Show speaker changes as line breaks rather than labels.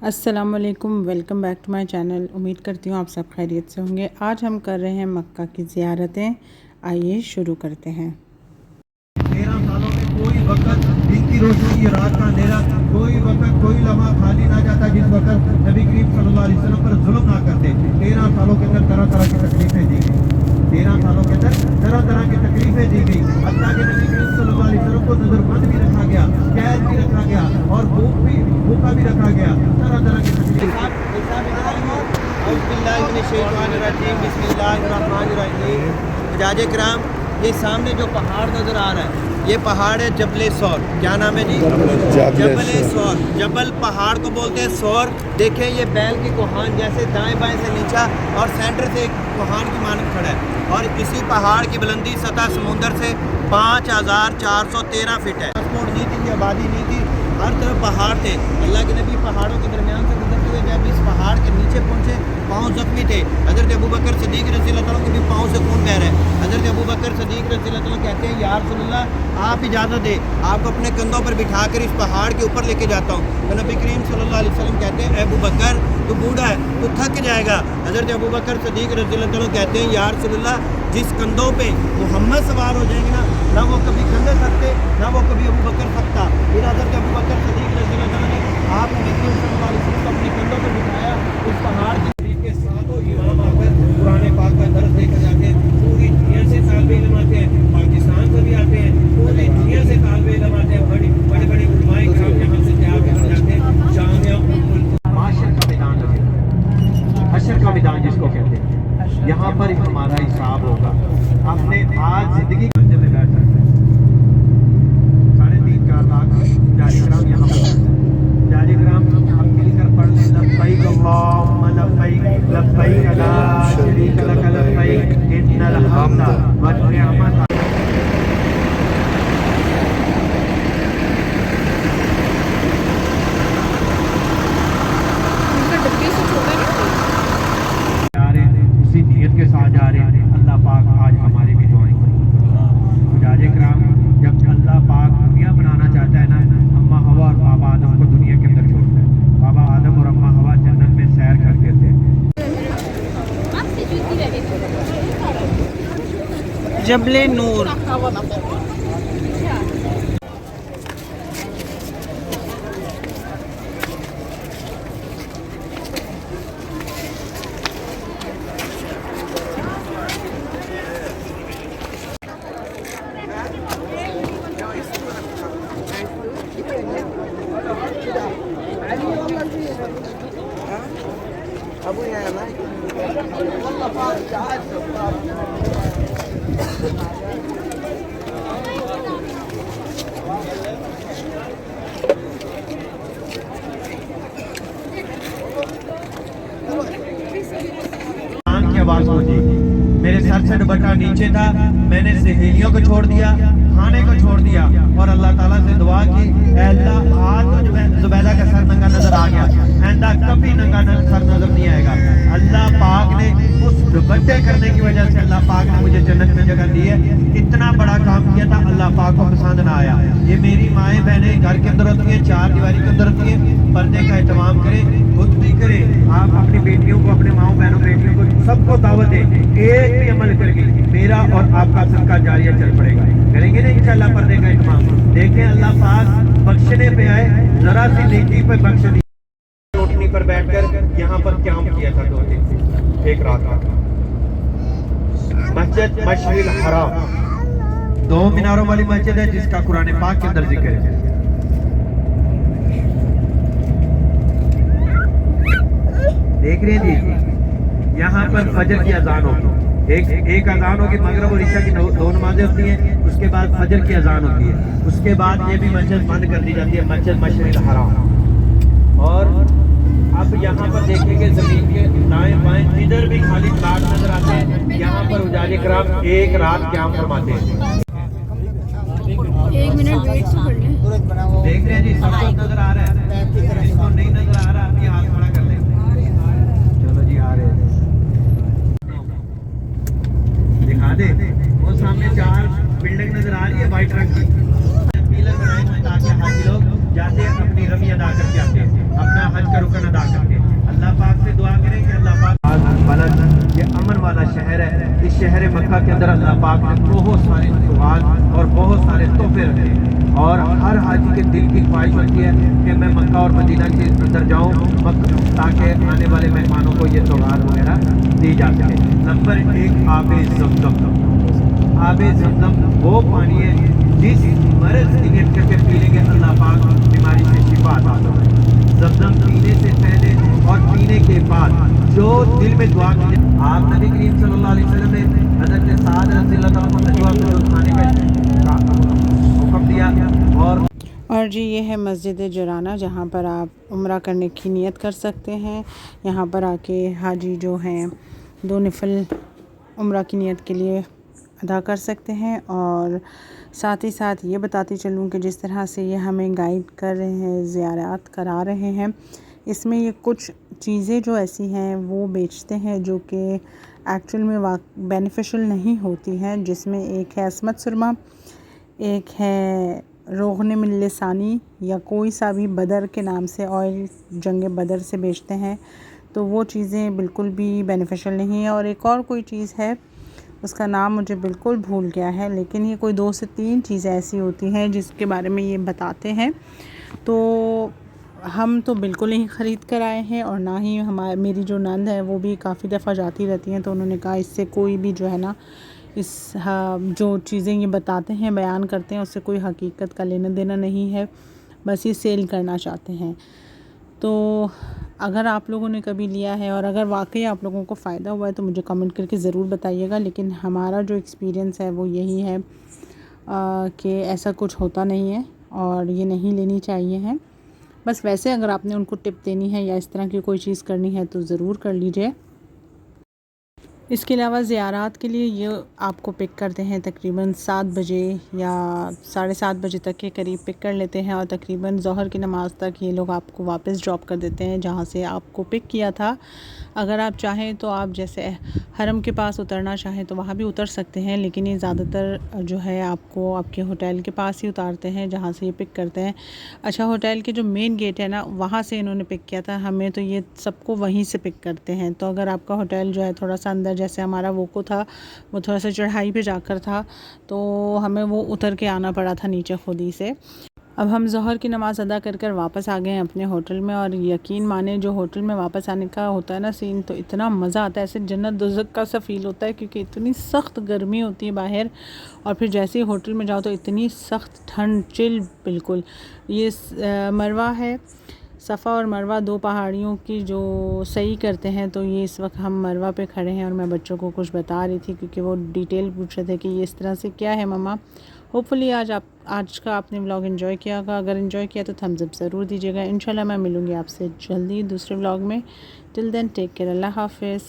अस्सलामुअलैकुम, welcome back to my channel. उम्मीद करती हूँ आप सब खैरियत से होंगे। आज हम कर रहे हैं मक्का की ज़ियारतें। आइए शुरू करते हैं।
13 सालों में कोई वक्त दिन की रोशनी रात का अंधेरा, कोई वक्त कोई लम्हा खाली ना जाता जिस वक्त नबी करीम सल्लल्लाहु अलैहि वसल्लम पर जुल्म ना करते। 13 सालों के अंदर तरह तरह की तकलीफें दी गई। 13 सालों के अंदर तरह तरह की तकलीफें दी गई। अल्लाह के नबी करीम सल्लल्लाहु अलैहि वसल्लम को नजरबंद भी रखा गया, कैद भी रखा गया और भूखा भी रखा गया। तरह तरह की तकलीफें।
मिजाज कराम, ये सामने जो पहाड़ नज़र आ रहा है ये पहाड़ है जबल सौर। क्या नाम है जी? जबल सौर। जबल पहाड़ को बोलते हैं, सौर देखें ये बैल की कोहान जैसे दाएं बाएं से नीचा और सेंटर से एक कोहान की मानक खड़ा है। और इसी पहाड़ की बुलंदी सतह समुंदर से 5413 फीट है। ट्रांसपोर्ट नहीं थी, आबादी नहीं थी, हर तरफ पहाड़ थे। अल्लाह के नबी पहाड़ों के दरमियान से गुजरते हुए जब इस पहाड़ के नीचे पहुँचे, पाँव जख्मी थे। हज़रत अबू बकर सिद्दीक़ रज़ियल्लाहु अन्हु के भी पाँव से खून बह रहा है। हज़रत अबू बकर सिद्दीक़ रज़ियल्लाहु अन्हु कहते हैं, या रसूलल्लाह आप इजाज़त दे, आपको अपने कंधों पर बिठा कर इस पहाड़ के ऊपर लेके जाता हूँ। तो नबी करीम सल्लल्लाहु अलैहि वसल्लम कहते हैं, अबू बकर तू बूढ़ा है, तू थक जाएगा। हज़रत अबू बकर सिद्दीक़ रज़ियल्लाहु अन्हु कहते हैं, या रसूलल्लाह जिस कंधों पे मोहम्मद सवार हो जाएंगे ना वो कभी कंधे थकते, ना वो कभी अबू बकर थकता। फिर हज़रत अबू बकर सिद्दीक़ रज़ियल्लाहु अन्हु ने आप नबी करीम सल्लल्लाहु अलैहि वसल्लम को अपने कंधों पर बिठाया। उस पहाड़ के साथों इमाम आकर कुरान पाक का दर्स देकर जाते हैं। पूरी दुनिया से तालिबे इल्म आते हैं, पाकिस्तान से भी आते हैं, पूरी दुनिया से तालिबे इल्म आते हैं। बड़े बड़े उलमाए किराम यहाँ से तैयार कर जाते हैं। जामिया माशर का मैदान लगे, हशर का मैदान जिसको कहते हैं, यहाँ पर ही हमारा हिसाब होगा। हमने आज जिंदगी में बैठ सकते हैं 3.5-4 लाख जारिग्राम यहाँ पर। जारिग्राम हम मिलकर पढ़ लें, लब्बैक अल्लाहुम्मा लब्बैक, लब्बैक ला शरीका लक लब्बैक, इन्नल हम्दा वन निअमत। उसी नियत के साथ जा रहे हैं। अल्लाह पाक आज हमारी भी दुआएं करें। मुजाहिद कराम, जब अल्लाह पाक दुनिया बनाना चाहता है ना, अम्मा हवा और बाबा आदम को दुनिया के अंदर छोड़ता है। बाबा आदम और अम्मा हवा जन्नत में सैर करते थे।
जबले नूर।
की आवाज पहुंची, मेरे सर से दुपट्टा नीचे था, मैंने सहेलियों को छोड़ दिया, खाने को छोड़ दिया और अल्लाह ताला से दुआ की, ऐ अल्लाह आज तो जुबैदा का सर नंगा नजर आ गया, आइंदा कभी नंगा सर नजर नहीं आएगा। अल्लाह पाक ने उस दुपट्टे करने की वजह से अल्लाह पाक ने मुझे जन्नत में जगह दी है। इतना बड़ा काम किया था, अल्लाह पाक को पसंद ना आया। ये मेरी माएँ बहनें घर के अंदर होती है, 4 दीवारी के अंदर होती है, पर्दे का एहतमाम करें, खुद भी करें। आप अपनी बेटियों को, अपने माओ बहनों बेटियों को सबको दावत दें। एक भी अमल करके मेरा और आपका सदका जारिया चल पड़ेगा। करेंगे ना इंशाल्लाह पर्दे का एहतमाम। देखें अल्लाह पाक बख्शने पे आए, जरा सी नेकी पे बख्श दी। रोटनी पर बैठकर यहाँ पर क्याम किया था 2 दिन से, एक रात का। मस्जिद मशरिल हराम 2 मीनारों वाली मस्जिद है जिसका कुरान पाक के अंदर जिक्र है। देख रहे हैं जी, यहाँ पर फजर की अजान होगी, एक अजान होगी, मगरिब और इशा की 2 नमाजें होती हैं, उसके बाद फजर की अजान होती है, उसके बाद ये भी मस्जिद बंद कर दी जाती है, मस्जिद मशरिल हराम। और अब यहाँ पर देखेंगे जमीन के दाएं बाएं जिधर भी खाली प्लाट नजर आते हैं, यहाँ पर उजाले कराम एक रात क़याम फरमाते हैं।
1 मिनट वेट से पढ़ लें।
देख रहे हैं जी, सबको नजर आ रहा है, जिसको नहीं नजर आ रहा अभी हाथ खड़ा कर ले। चलो जी, आ रहे हैं, दिखा दे। वो सामने 4 बिल्डिंग नजर आ रही है वाइट रंग की, पीलर बनाए ताकि हाजी लोग जाते अपनी रमी अदा करके आते हैं, अपना हज का रुकन अदा शहर है। इस शहर मक्का के अंदर अल्लाह पाक ने बहुत सारे सवाल और बहुत सारे तोहफे रखे और हर हाजी के दिल की ख्वाहिश होती है कि मैं मक्का और मदीना के अंदर जाऊँ ताकि आने वाले मेहमानों को ये सौगात वगैरह दी जा सके। नंबर 1 आबे ज़मज़म। आबे ज़मज़म वो पानी है जिस मर्ज़ की नियत करके पी लेंगे अल्लाह पाक बीमारी से शिफा अता फरमाए। ज़मज़म पीने से पहले और पीने के बाद जो दिल में दुआ की आप नबी करीम सल्लल्लाहु अलैहि वसल्लम ने हज़रत साद रज़ियल्लाहु अन्हु को तजवा को खाने का हुक्म दिया।
और जी ये है मस्जिद जराना जहाँ पर आप उम्रा करने की नियत कर सकते हैं। यहाँ पर आके हाजी जो हैं 2 नफल उम्रा की नियत के लिए अदा कर सकते हैं। और साथ ही साथ ये बताती चलूँ कि जिस तरह से ये हमें गाइड कर रहे हैं, ज़ियारत करा रहे हैं, इसमें ये कुछ चीज़ें जो ऐसी हैं वो बेचते हैं जो कि एक्चुअल में बेनिफिशियल नहीं होती हैं। जिसमें एक है असमत सुरमा, एक है रोगन मिल्लिसानी या कोई सा भी बदर के नाम से ऑयल जंग बदर से बेचते हैं, तो वो चीज़ें बिल्कुल भी बेनिफिशियल नहीं है। और एक और कोई चीज़ है उसका नाम मुझे बिल्कुल भूल गया है, लेकिन ये कोई 2 से 3 चीज़ें ऐसी होती हैं जिसके बारे में ये बताते हैं। तो हम तो बिल्कुल नहीं ख़रीद कर आए हैं और ना ही मेरी जो नंद है वो भी काफ़ी दफ़ा जाती रहती हैं, तो उन्होंने कहा इससे कोई भी जो है ना जो चीज़ें ये बताते हैं, बयान करते हैं, उससे कोई हकीकत का लेना देना नहीं है, बस ये सेल करना चाहते हैं। तो अगर आप लोगों ने कभी लिया है और अगर वाकई आप लोगों को फ़ायदा हुआ है तो मुझे कमेंट करके ज़रूर बताइएगा। लेकिन हमारा जो एक्सपीरियंस है वो यही है कि ऐसा कुछ होता नहीं है और ये नहीं लेनी चाहिए है। बस वैसे अगर आपने उनको टिप देनी है या इस तरह की कोई चीज़ करनी है तो ज़रूर कर लीजिए। इसके अलावा ज़ियारत के लिए ये आपको पिक करते हैं तकरीबन 7 बजे या 7:30 बजे तक के करीब पिक कर लेते हैं और तकरीबन ज़ोहर की नमाज़ तक ये लोग आपको वापस ड्रॉप कर देते हैं जहाँ से आपको पिक किया था। अगर आप चाहें तो आप जैसे हरम के पास उतरना चाहें तो वहाँ भी उतर सकते हैं, लेकिन ये ज़्यादातर जो है आपको आपके होटल के पास ही उतारते हैं जहाँ से ये पिक करते हैं। अच्छा, होटल के जो मेन गेट है ना वहाँ से इन्होंने पिक किया था हमें, तो ये सबको वहीं से पिक करते हैं। तो अगर आपका होटल जो है थोड़ा सा अंदर, जैसे हमारा वोको था वो थोड़ा सा चढ़ाई पे जाकर था, तो हमें वो उतर के आना पड़ा था नीचे खुद ही से। अब हम ज़ोहर की नमाज़ अदा कर वापस आ गए हैं अपने होटल में और यकीन माने जो होटल में वापस आने का होता है ना सीन, तो इतना मज़ा आता है, ऐसे जन्नत दोज़ख का सा फ़ील होता है क्योंकि इतनी सख्त गर्मी होती है बाहर और फिर जैसे ही होटल में जाओ तो इतनी सख्त ठंड, चिल बिल्कुल। ये मरवा है, सफ़ा और मरवा 2 पहाड़ियों की जो सही करते हैं। तो ये इस वक्त हम मरवा पे खड़े हैं और मैं बच्चों को कुछ बता रही थी क्योंकि वो डिटेल पूछ रहे थे कि ये इस तरह से क्या है मम्मा। होपफुली आज का आपने व्लॉग एंजॉय किया होगा। अगर एंजॉय किया तो थम्स अप ज़रूर दीजिएगा। इंशाल्लाह मैं मिलूँगी आपसे जल्दी दूसरे व्लॉग में। टिल देन टेक केयर, अल्लाह हाफ़िज़।